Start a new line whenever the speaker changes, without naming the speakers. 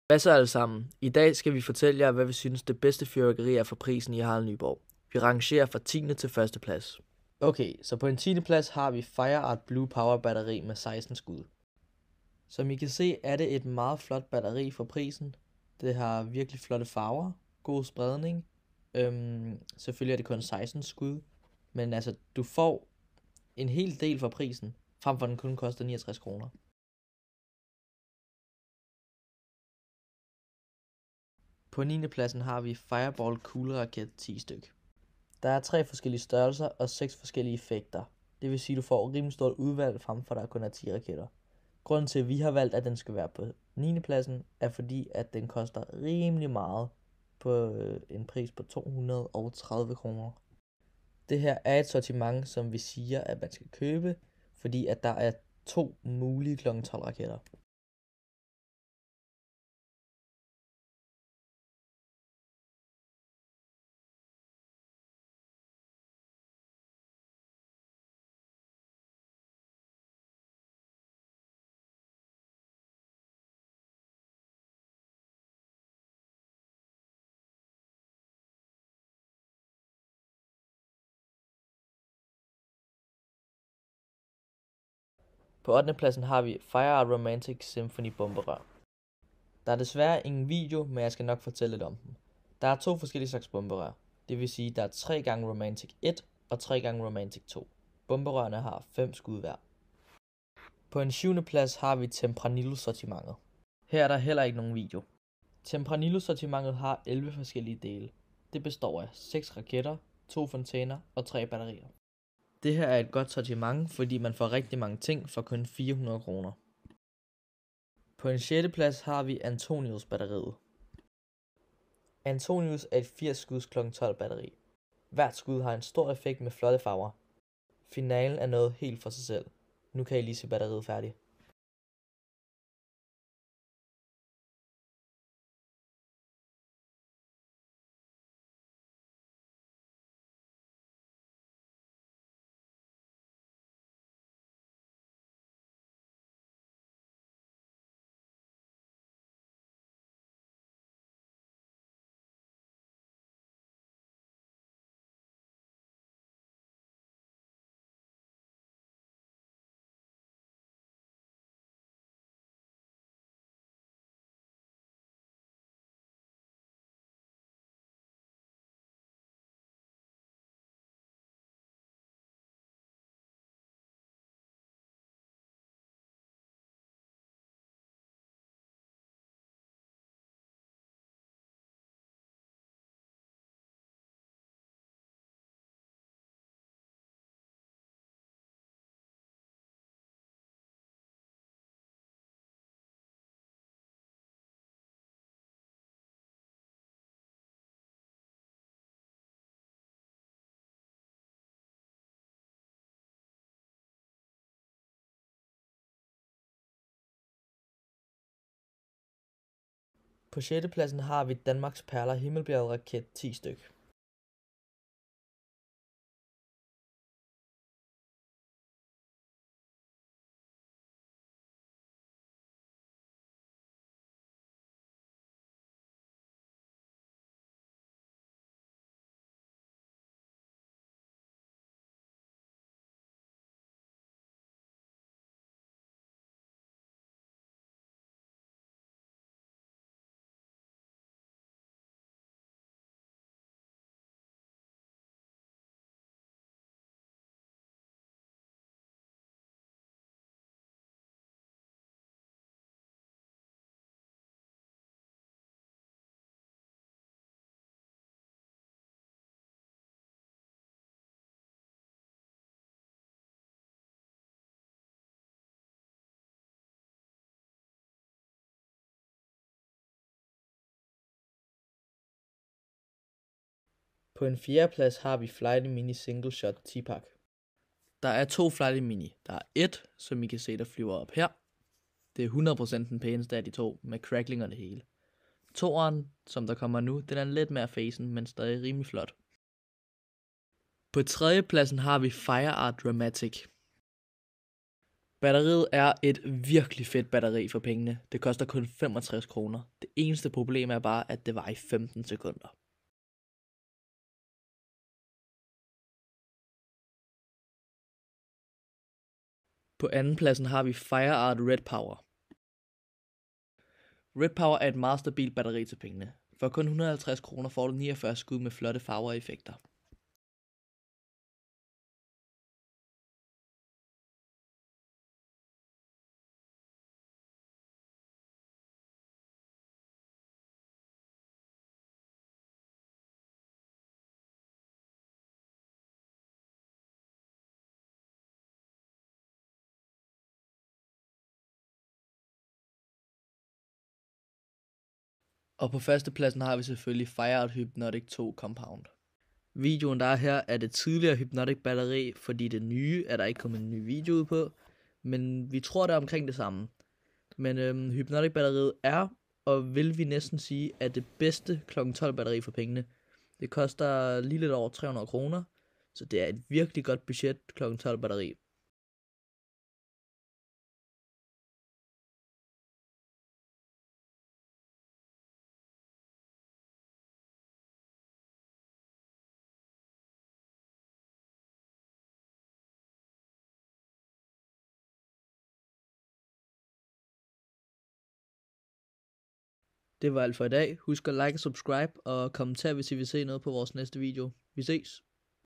Hvad så alle sammen? I dag skal vi fortælle jer, hvad vi synes det bedste fyrværkeri er for prisen i Harald Nyborg. Vi rangerer fra 10. til 1. plads. Okay, så på en 10. plads har vi FireArt Blue Power batteri med 16 skud. Som I kan se, er det et meget flot batteri for prisen. Det har virkelig flotte farver, god spredning. Selvfølgelig er det kun 16 skud, men altså du får en hel del for prisen, frem for den kun koster 69 kroner. På 9. pladsen har vi Fireball Kugleraket 10 styk. Der er 3 forskellige størrelser og 6 forskellige effekter. Det vil sige, at du får rimelig stort udvalg frem for, at der kun er 10 raketter. Grunden til, at vi har valgt, at den skal være på 9. pladsen, er fordi, at den koster rimelig meget på en pris på 230 kroner. Det her er et sortiment, som vi siger, at man skal købe, fordi at der er 2 mulige kl. 12 raketter. På 8. pladsen har vi FireArt Romantic Symphony bomberør. Der er desværre ingen video, men jeg skal nok fortælle lidt om dem. Der er 2 forskellige slags bomberør. Det vil sige, at der er 3 gange Romantic 1 og 3 gange Romantic 2. Bomberørene har 5 skud hver. På en 7. plads har vi Tempranillo-sortimentet. Her er der heller ikke nogen video. Tempranillo-sortimentet har 11 forskellige dele. Det består af 6 raketter, 2 fontæner og 3 batterier. Det her er et godt sortiment, fordi man får rigtig mange ting for kun 400 kroner. På en 6. plads har vi Antonius batteriet. Antonius er et 80 skuds kl. 12 batteri. Hvert skud har en stor effekt med flotte farver. Finalen er noget helt for sig selv. Nu kan I lige se batteriet færdigt. På 6. pladsen har vi Danmarks Perler Himmelbjerget raket 10 styk. På en 4. plads har vi Flighty Mini Single Shot 10-pack. Der er 2 Flighty Mini. Der er et, som I kan se, der flyver op her. Det er 100% den pæneste af de 2, med crackling og det hele. Toeren, som der kommer nu, den er lidt mere facen, men stadig rimelig flot. På 3. pladsen har vi FireArt Dramatic. Batteriet er et virkelig fedt batteri for pengene. Det koster kun 65 kroner. Det eneste problem er bare, at det var i 15 sekunder. På andenpladsen har vi FireArt Red Power. Red Power er et meget stabilt batteri til pengene. For kun 150 kroner får du 49 skud med flotte farver og effekter. Og på førstepladsen har vi selvfølgelig FireArt Hypnotic 2 Compound. Videoen der er her er det tidligere Hypnotic batteri, fordi det nye er der ikke kommet en ny video ud på, men vi tror det er omkring det samme. Men Hypnotic batteriet er, og vil vi næsten sige, er det bedste kl. 12 batteri for pengene. Det koster lige lidt over 300 kroner, så det er et virkelig godt budget kl. 12 batteri. Det var alt for i dag. Husk at like og subscribe og kommenter, hvis I vil se noget på vores næste video. Vi ses!